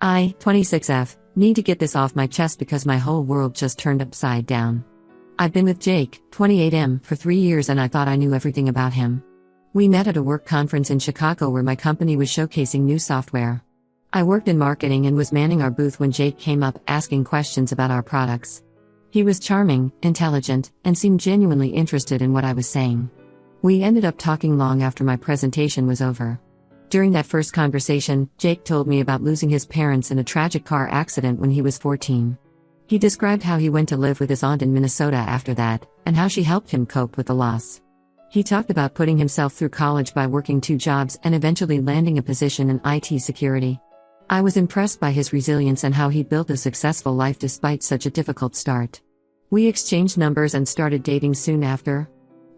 I, 26F, need to get this off my chest because my whole world just turned upside down. I've been with Jake, 28M, for 3 years and I thought I knew everything about him. We met at a work conference in Chicago where my company was showcasing new software. I worked in marketing and was manning our booth when Jake came up asking questions about our products. He was charming, intelligent, and seemed genuinely interested in what I was saying. We ended up talking long after my presentation was over. During that first conversation, Jake told me about losing his parents in a tragic car accident when he was 14. He described how he went to live with his aunt in Minnesota after that, and how she helped him cope with the loss. He talked about putting himself through college by working 2 jobs and eventually landing a position in IT security. I was impressed by his resilience and how he built a successful life despite such a difficult start. We exchanged numbers and started dating soon after.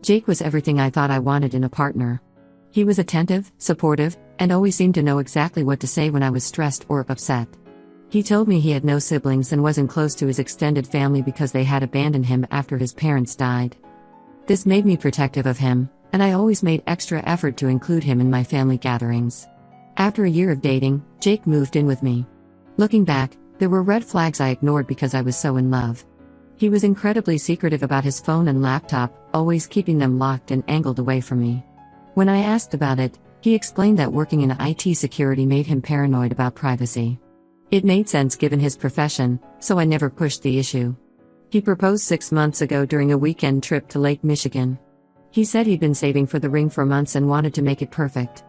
Jake was everything I thought I wanted in a partner. He was attentive, supportive, and always seemed to know exactly what to say when I was stressed or upset. He told me he had no siblings and wasn't close to his extended family because they had abandoned him after his parents died. This made me protective of him, and I always made extra effort to include him in my family gatherings. After a year of dating, Jake moved in with me. Looking back, there were red flags I ignored because I was so in love. He was incredibly secretive about his phone and laptop, always keeping them locked and angled away from me. When I asked about it, he explained that working in IT security made him paranoid about privacy. It made sense given his profession, so I never pushed the issue. He proposed 6 months ago during a weekend trip to Lake Michigan. He said he'd been saving for the ring for months and wanted to make it perfect.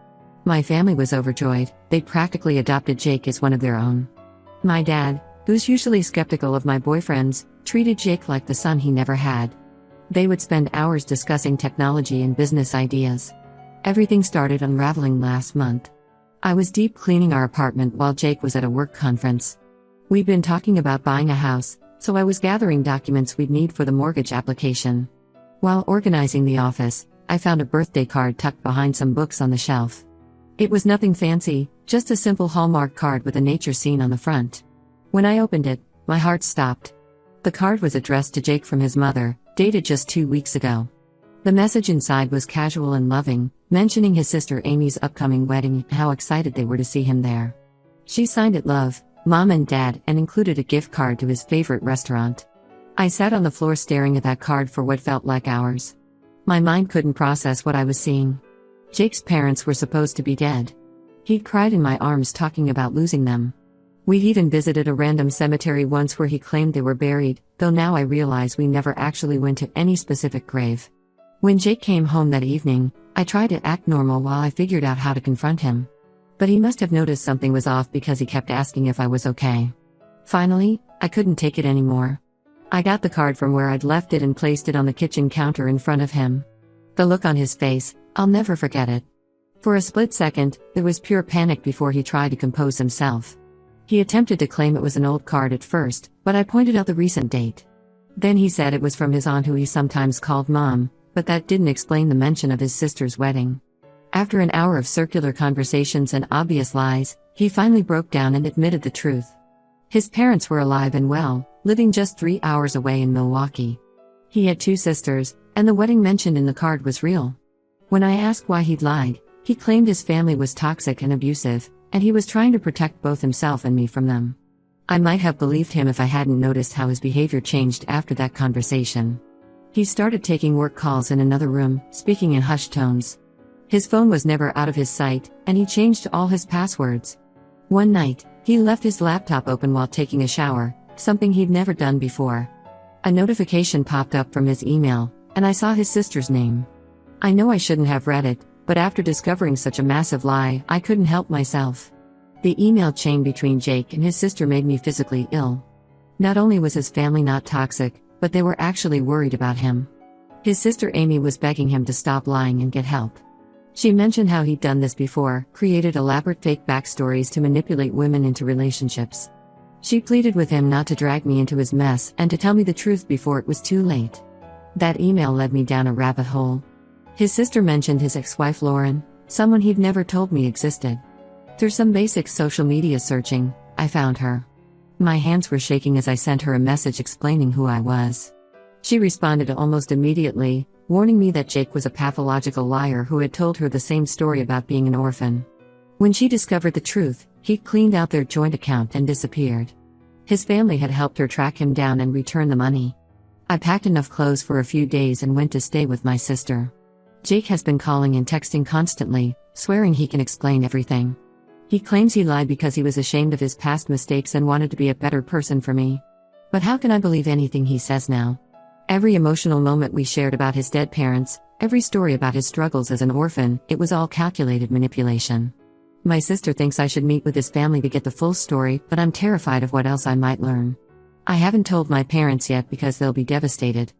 My family was overjoyed. They'd practically adopted Jake as one of their own. My dad, who's usually skeptical of my boyfriends, treated Jake like the son he never had. They would spend hours discussing technology and business ideas. Everything started unraveling last month. I was deep cleaning our apartment while Jake was at a work conference. We'd been talking about buying a house, so I was gathering documents we'd need for the mortgage application. While organizing the office, I found a birthday card tucked behind some books on the shelf. It was nothing fancy, just a simple Hallmark card with a nature scene on the front. When I opened it, my heart stopped. The card was addressed to Jake from his mother, dated just 2 weeks ago. The message inside was casual and loving, mentioning his sister Amy's upcoming wedding and how excited they were to see him there. She signed it Love, Mom and Dad, and included a gift card to his favorite restaurant. I sat on the floor staring at that card for what felt like hours. My mind couldn't process what I was seeing. Jake's parents were supposed to be dead. He'd cried in my arms talking about losing them. We'd even visited a random cemetery once where he claimed they were buried, though now I realize we never actually went to any specific grave. When Jake came home that evening, I tried to act normal while I figured out how to confront him. But he must have noticed something was off because he kept asking if I was okay. Finally, I couldn't take it anymore. I got the card from where I'd left it and placed it on the kitchen counter in front of him. The look on his face, I'll never forget it. For a split second, there was pure panic before he tried to compose himself. He attempted to claim it was an old card at first, but I pointed out the recent date. Then he said it was from his aunt who he sometimes called Mom, but that didn't explain the mention of his sister's wedding. After an hour of circular conversations and obvious lies, he finally broke down and admitted the truth. His parents were alive and well, living just 3 hours away in Milwaukee. He had 2 sisters, and the wedding mentioned in the card was real. When I asked why he'd lied, he claimed his family was toxic and abusive, and he was trying to protect both himself and me from them. I might have believed him if I hadn't noticed how his behavior changed after that conversation. He started taking work calls in another room, speaking in hushed tones. His phone was never out of his sight, and he changed all his passwords. One night, he left his laptop open while taking a shower, something he'd never done before. A notification popped up from his email, and I saw his sister's name. I know I shouldn't have read it, but after discovering such a massive lie, I couldn't help myself. The email chain between Jake and his sister made me physically ill. Not only was his family not toxic, but they were actually worried about him. His sister Amy was begging him to stop lying and get help. She mentioned how he'd done this before, created elaborate fake backstories to manipulate women into relationships. She pleaded with him not to drag me into his mess and to tell me the truth before it was too late. That email led me down a rabbit hole. His sister mentioned his ex-wife Lauren, someone he'd never told me existed. Through some basic social media searching, I found her. My hands were shaking as I sent her a message explaining who I was. She responded almost immediately, warning me that Jake was a pathological liar who had told her the same story about being an orphan. When she discovered the truth, He cleaned out their joint account and disappeared. His family had helped her track him down and return the money. I packed enough clothes for a few days and went to stay with my sister. Jake has been calling and texting constantly, swearing he can explain everything. He claims he lied because he was ashamed of his past mistakes and wanted to be a better person for me. But how can I believe anything he says now? Every emotional moment we shared about his dead parents, every story about his struggles as an orphan, it was all calculated manipulation. My sister thinks I should meet with his family to get the full story, but I'm terrified of what else I might learn. I haven't told my parents yet because they'll be devastated.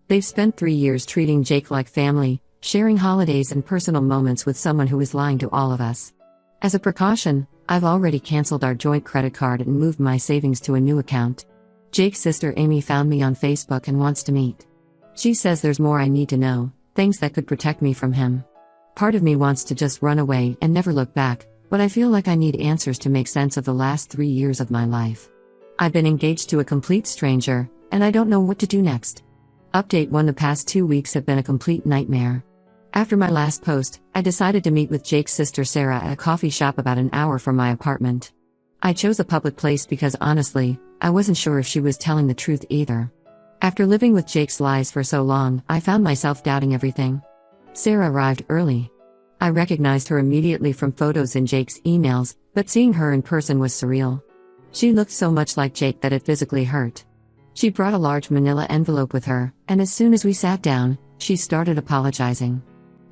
They've spent 3 years treating Jake like family, sharing holidays and personal moments with someone who is lying to all of us. As a precaution, I've already canceled our joint credit card and moved my savings to a new account. Jake's sister Amy found me on Facebook and wants to meet. She says there's more I need to know, things that could protect me from him. Part of me wants to just run away and never look back, but I feel like I need answers to make sense of the last 3 years of my life. I've been engaged to a complete stranger, and I don't know what to do next. Update 1: the past 2 weeks have been a complete nightmare. After my last post, I decided to meet with Jake's sister Sarah at a coffee shop about an hour from my apartment. I chose a public place because honestly, I wasn't sure if she was telling the truth either. After living with Jake's lies for so long, I found myself doubting everything. Sarah arrived early. I recognized her immediately from photos in Jake's emails, but seeing her in person was surreal. She looked so much like Jake that it physically hurt. She brought a large manila envelope with her, and as soon as we sat down, she started apologizing.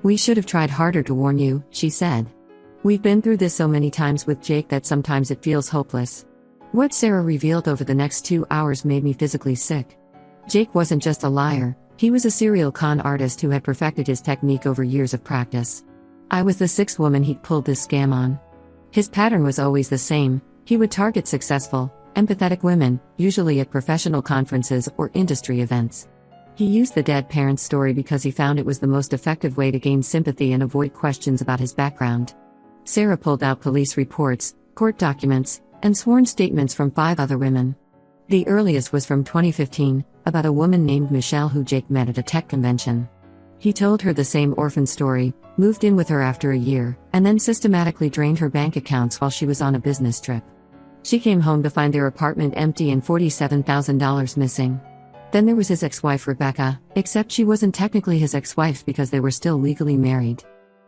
"We should have tried harder to warn you," she said. "We've been through this so many times with Jake that sometimes it feels hopeless." What Sarah revealed over the next 2 hours made me physically sick. Jake wasn't just a liar, he was a serial con artist who had perfected his technique over years of practice. I was the 6th woman he'd pulled this scam on. His pattern was always the same: he would target successful, empathetic women, usually at professional conferences or industry events. He used the dead parents story because he found it was the most effective way to gain sympathy and avoid questions about his background. Sarah pulled out police reports, court documents, and sworn statements from 5 other women. The earliest was from 2015, about a woman named Michelle who Jake met at a tech convention. He told her the same orphan story, moved in with her after a year, and then systematically drained her bank accounts while she was on a business trip. She came home to find their apartment empty and $47,000 missing. Then there was his ex-wife Rebecca, except she wasn't technically his ex-wife because they were still legally married.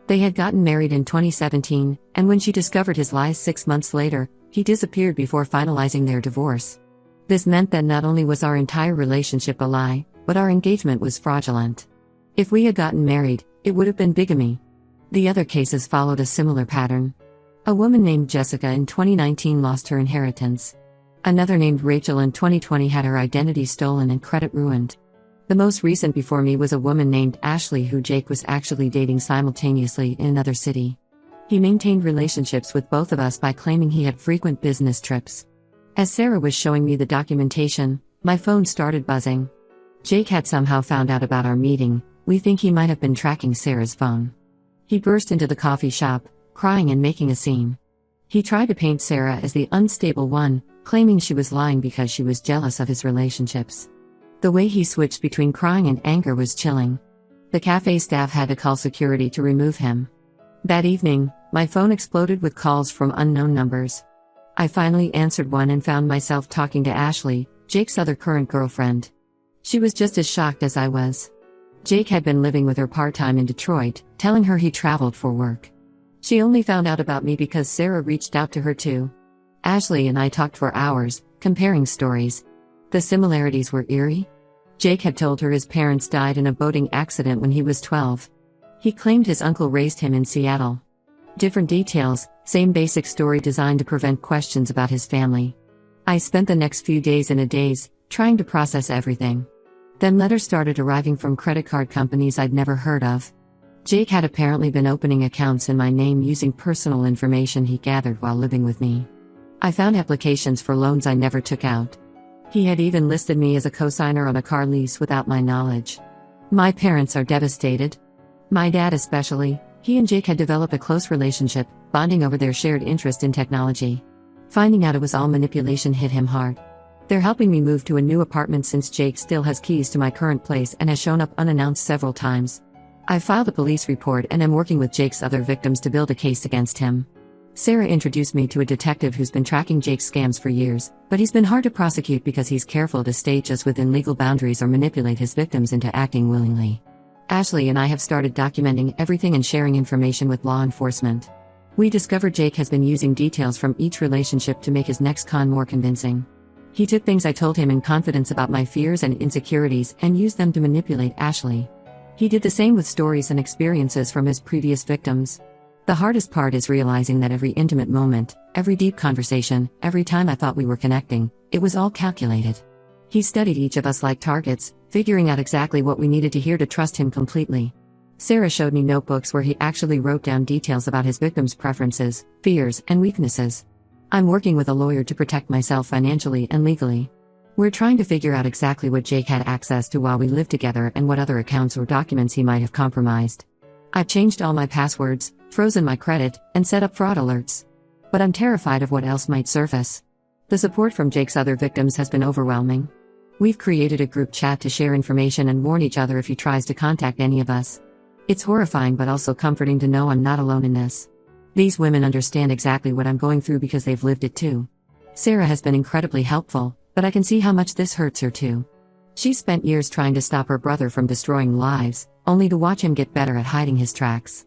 They had gotten married in 2017, and when she discovered his lies 6 months later, he disappeared before finalizing their divorce. This meant that not only was our entire relationship a lie, but our engagement was fraudulent. If we had gotten married, it would have been bigamy. The other cases followed a similar pattern. A woman named Jessica in 2019 lost her inheritance. Another named Rachel in 2020 had her identity stolen and credit ruined. The most recent before me was a woman named Ashley who Jake was actually dating simultaneously in another city. He maintained relationships with both of us by claiming he had frequent business trips. As Sarah was showing me the documentation, my phone started buzzing. Jake had somehow found out about our meeting. We think he might have been tracking Sarah's phone. He burst into the coffee shop, crying and making a scene. He tried to paint Sarah as the unstable one, claiming she was lying because she was jealous of his relationships. The way he switched between crying and anger was chilling. The cafe staff had to call security to remove him. That evening, my phone exploded with calls from unknown numbers. I finally answered one and found myself talking to Ashley, Jake's other current girlfriend. She was just as shocked as I was. Jake had been living with her part-time in Detroit, telling her he traveled for work. She only found out about me because Sarah reached out to her too. Ashley and I talked for hours, comparing stories. The similarities were eerie. Jake had told her his parents died in a boating accident when he was 12. He claimed his uncle raised him in Seattle. Different details, same basic story designed to prevent questions about his family. I spent the next few days in a daze, trying to process everything. Then letters started arriving from credit card companies I'd never heard of. Jake had apparently been opening accounts in my name using personal information he gathered while living with me. I found applications for loans I never took out. He had even listed me as a co-signer on a car lease without my knowledge. My parents are devastated. My dad especially. He and Jake had developed a close relationship, bonding over their shared interest in technology. Finding out it was all manipulation hit him hard. They're helping me move to a new apartment since Jake still has keys to my current place and has shown up unannounced several times. I've filed a police report and am working with Jake's other victims to build a case against him. Sarah introduced me to a detective who's been tracking Jake's scams for years, but he's been hard to prosecute because he's careful to stay just within legal boundaries or manipulate his victims into acting willingly. Ashley and I have started documenting everything and sharing information with law enforcement. We discovered Jake has been using details from each relationship to make his next con more convincing. He took things I told him in confidence about my fears and insecurities and used them to manipulate Ashley. He did the same with stories and experiences from his previous victims. The hardest part is realizing that every intimate moment, every deep conversation, every time I thought we were connecting, it was all calculated. He studied each of us like targets, figuring out exactly what we needed to hear to trust him completely. Sarah showed me notebooks where he actually wrote down details about his victims' preferences, fears, and weaknesses. I'm working with a lawyer to protect myself financially and legally. We're trying to figure out exactly what Jake had access to while we lived together and what other accounts or documents he might have compromised. I've changed all my passwords, frozen my credit, and set up fraud alerts. But I'm terrified of what else might surface. The support from Jake's other victims has been overwhelming. We've created a group chat to share information and warn each other if he tries to contact any of us. It's horrifying but also comforting to know I'm not alone in this. These women understand exactly what I'm going through because they've lived it too. Sarah has been incredibly helpful, but I can see how much this hurts her too. She's spent years trying to stop her brother from destroying lives, only to watch him get better at hiding his tracks.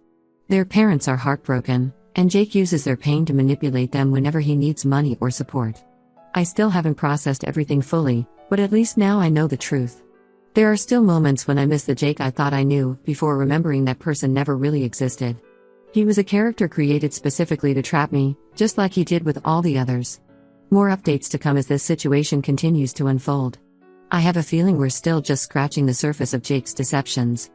Their parents are heartbroken, and Jake uses their pain to manipulate them whenever he needs money or support. I still haven't processed everything fully, but at least now I know the truth. There are still moments when I miss the Jake I thought I knew, before remembering that person never really existed. He was a character created specifically to trap me, just like he did with all the others. More updates to come as this situation continues to unfold. I have a feeling we're still just scratching the surface of Jake's deceptions.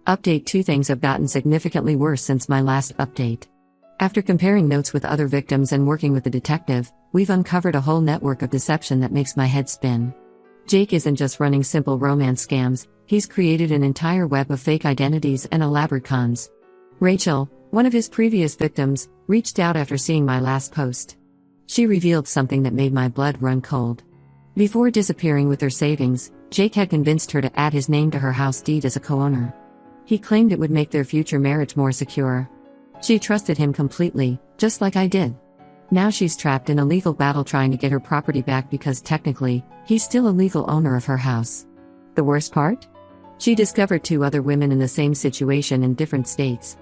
Update 2: Things have gotten significantly worse since my last update. After comparing notes with other victims and working with the detective, we've uncovered a whole network of deception that makes my head spin. Jake isn't just running simple romance scams, he's created an entire web of fake identities and elaborate cons. Rachel, one of his previous victims, reached out after seeing my last post. She revealed something that made my blood run cold. Before disappearing with her savings, Jake had convinced her to add his name to her house deed as a co-owner. He claimed it would make their future marriage more secure. She trusted him completely, just like I did. Now she's trapped in a legal battle trying to get her property back because technically, he's still a legal owner of her house. The worst part? She discovered 2 other women in the same situation in different states.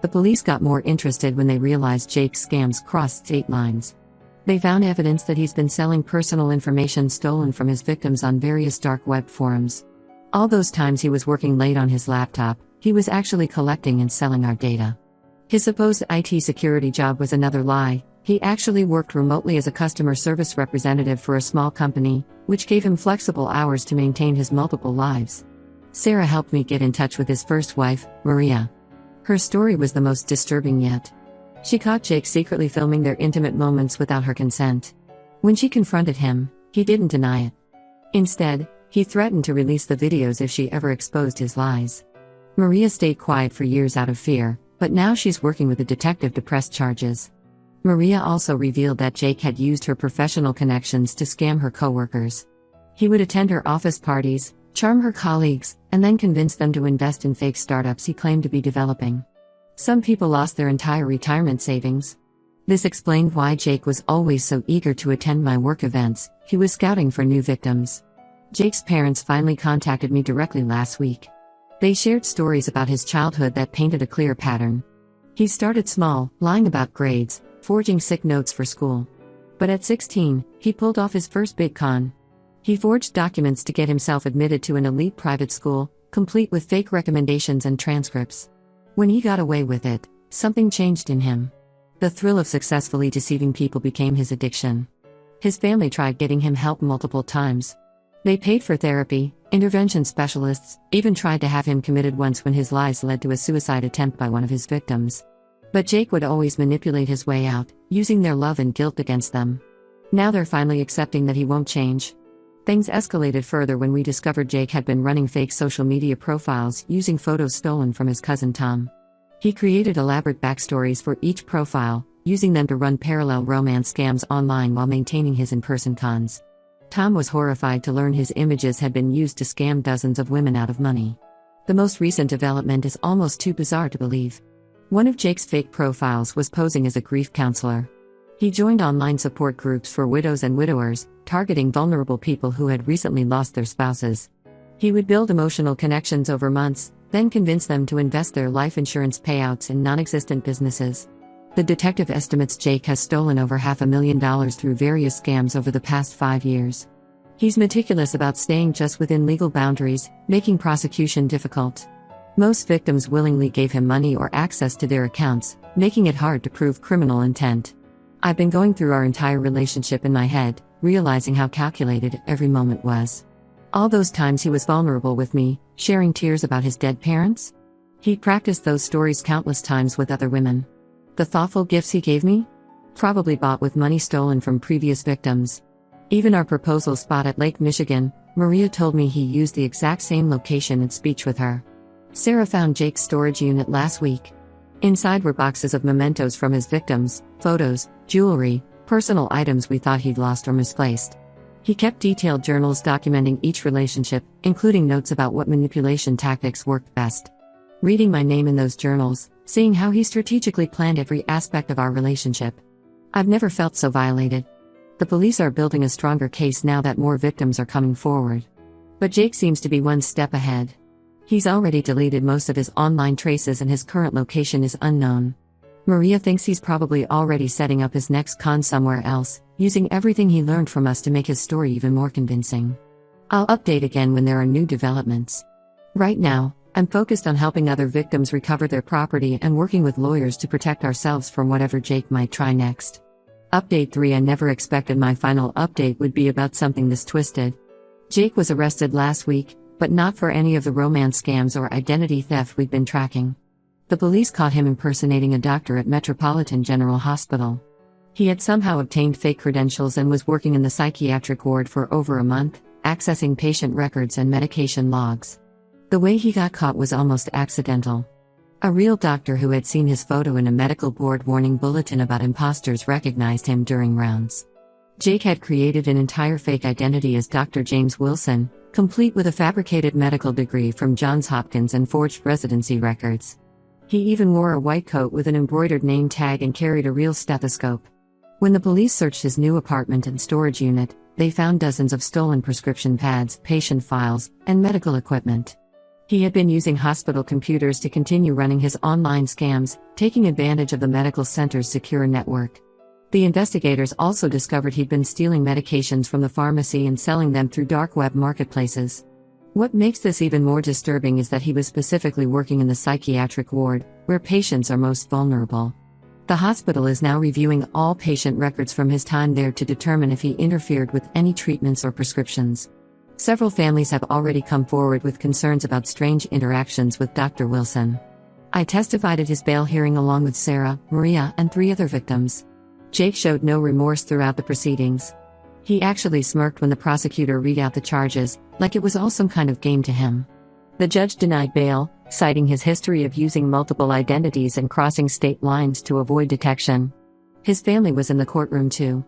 The police got more interested when they realized Jake's scams crossed state lines. They found evidence that he's been selling personal information stolen from his victims on various dark web forums. All those times he was working late on his laptop, he was actually collecting and selling our data. His supposed IT security job was another lie. He actually worked remotely as a customer service representative for a small company, which gave him flexible hours to maintain his multiple lives. Sarah helped me get in touch with his first wife, Maria. Her story was the most disturbing yet. She caught Jake secretly filming their intimate moments without her consent. When she confronted him, he didn't deny it. Instead, he threatened to release the videos if she ever exposed his lies. Maria stayed quiet for years out of fear, but now she's working with a detective to press charges. Maria also revealed that Jake had used her professional connections to scam her coworkers. He would attend her office parties, charm her colleagues, and then convince them to invest in fake startups he claimed to be developing. Some people lost their entire retirement savings. This explained why Jake was always so eager to attend my work events. He was scouting for new victims. Jake's parents finally contacted me directly last week. They shared stories about his childhood that painted a clear pattern. He started small, lying about grades, forging sick notes for school. But at 16, he pulled off his first big con. He forged documents to get himself admitted to an elite private school, complete with fake recommendations and transcripts. When he got away with it, something changed in him. The thrill of successfully deceiving people became his addiction. His family tried getting him help multiple times. They paid for therapy, intervention specialists, even tried to have him committed once when his lies led to a suicide attempt by one of his victims. But Jake would always manipulate his way out, using their love and guilt against them. Now they're finally accepting that he won't change. Things escalated further when we discovered Jake had been running fake social media profiles using photos stolen from his cousin Tom. He created elaborate backstories for each profile, using them to run parallel romance scams online while maintaining his in-person cons. Tom was horrified to learn his images had been used to scam dozens of women out of money. The most recent development is almost too bizarre to believe. One of Jake's fake profiles was posing as a grief counselor. He joined online support groups for widows and widowers, targeting vulnerable people who had recently lost their spouses. He would build emotional connections over months, then convince them to invest their life insurance payouts in non-existent businesses. The detective estimates Jake has stolen over $500,000 through various scams over the past 5 years. He's meticulous about staying just within legal boundaries, making prosecution difficult. Most victims willingly gave him money or access to their accounts, making it hard to prove criminal intent. I've been going through our entire relationship in my head, realizing how calculated every moment was. All those times he was vulnerable with me, sharing tears about his dead parents? He practiced those stories countless times with other women. The thoughtful gifts he gave me? Probably bought with money stolen from previous victims. Even our proposal spot at Lake Michigan, Maria told me he used the exact same location and speech with her. Sarah found Jake's storage unit last week. Inside were boxes of mementos from his victims, photos, jewelry, personal items we thought he'd lost or misplaced. He kept detailed journals documenting each relationship, including notes about what manipulation tactics worked best. Reading my name in those journals, seeing how he strategically planned every aspect of our relationship. I've never felt so violated. The police are building a stronger case now that more victims are coming forward. But Jake seems to be one step ahead. He's already deleted most of his online traces and his current location is unknown. Maria thinks he's probably already setting up his next con somewhere else, using everything he learned from us to make his story even more convincing. I'll update again when there are new developments. Right now, I'm focused on helping other victims recover their property and working with lawyers to protect ourselves from whatever Jake might try next. Update 3. I never expected my final update would be about something this twisted. Jake was arrested last week, but not for any of the romance scams or identity theft we'd been tracking. The police caught him impersonating a doctor at Metropolitan General Hospital. He had somehow obtained fake credentials and was working in the psychiatric ward for over a month, accessing patient records and medication logs. The way he got caught was almost accidental. A real doctor who had seen his photo in a medical board warning bulletin about imposters recognized him during rounds. Jake had created an entire fake identity as Dr. James Wilson, complete with a fabricated medical degree from Johns Hopkins and forged residency records. He even wore a white coat with an embroidered name tag and carried a real stethoscope. When the police searched his new apartment and storage unit, they found dozens of stolen prescription pads, patient files, and medical equipment. He had been using hospital computers to continue running his online scams, taking advantage of the medical center's secure network. The investigators also discovered he'd been stealing medications from the pharmacy and selling them through dark web marketplaces. What makes this even more disturbing is that he was specifically working in the psychiatric ward, where patients are most vulnerable. The hospital is now reviewing all patient records from his time there to determine if he interfered with any treatments or prescriptions. Several families have already come forward with concerns about strange interactions with Dr. Wilson. I testified at his bail hearing along with Sarah, Maria, and 3 other victims. Jake showed no remorse throughout the proceedings. He actually smirked when the prosecutor read out the charges, like it was all some kind of game to him. The judge denied bail, citing his history of using multiple identities and crossing state lines to avoid detection. His family was in the courtroom too.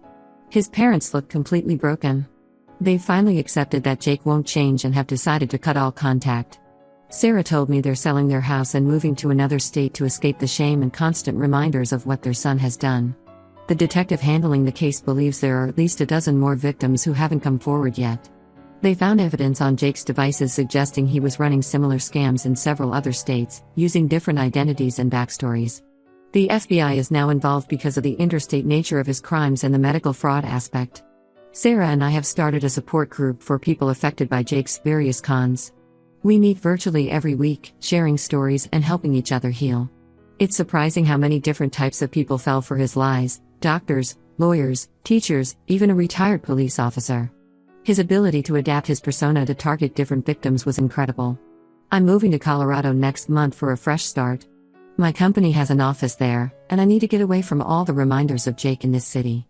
His parents looked completely broken. They finally accepted that Jake won't change and have decided to cut all contact. Sarah told me they're selling their house and moving to another state to escape the shame and constant reminders of what their son has done. The detective handling the case believes there are at least a dozen more victims who haven't come forward yet. They found evidence on Jake's devices suggesting he was running similar scams in several other states, using different identities and backstories. The FBI is now involved because of the interstate nature of his crimes and the medical fraud aspect. Sarah and I have started a support group for people affected by Jake's various cons. We meet virtually every week, sharing stories and helping each other heal. It's surprising how many different types of people fell for his lies: doctors, lawyers, teachers, even a retired police officer. His ability to adapt his persona to target different victims was incredible. I'm moving to Colorado next month for a fresh start. My company has an office there, and I need to get away from all the reminders of Jake in this city.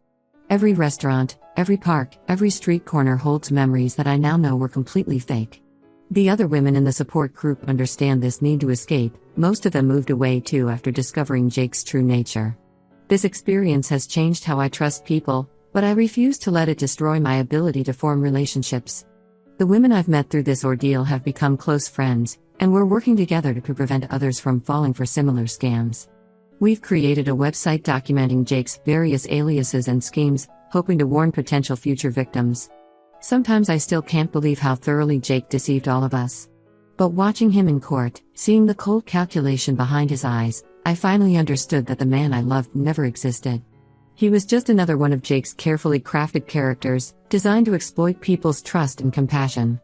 Every restaurant, every park, every street corner holds memories that I now know were completely fake. The other women in the support group understand this need to escape. Most of them moved away too after discovering Jake's true nature. This experience has changed how I trust people, but I refuse to let it destroy my ability to form relationships. The women I've met through this ordeal have become close friends, and we're working together to prevent others from falling for similar scams. We've created a website documenting Jake's various aliases and schemes, hoping to warn potential future victims. Sometimes I still can't believe how thoroughly Jake deceived all of us. But watching him in court, seeing the cold calculation behind his eyes, I finally understood that the man I loved never existed. He was just another one of Jake's carefully crafted characters, designed to exploit people's trust and compassion.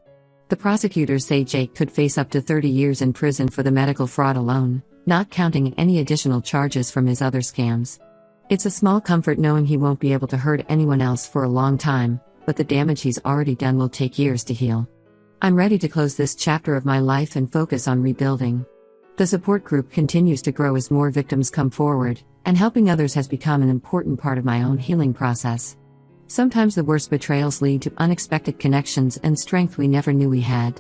The prosecutors say Jake could face up to 30 years in prison for the medical fraud alone, not counting any additional charges from his other scams. It's a small comfort knowing he won't be able to hurt anyone else for a long time, but the damage he's already done will take years to heal. I'm ready to close this chapter of my life and focus on rebuilding. The support group continues to grow as more victims come forward, and helping others has become an important part of my own healing process. Sometimes the worst betrayals lead to unexpected connections and strength we never knew we had.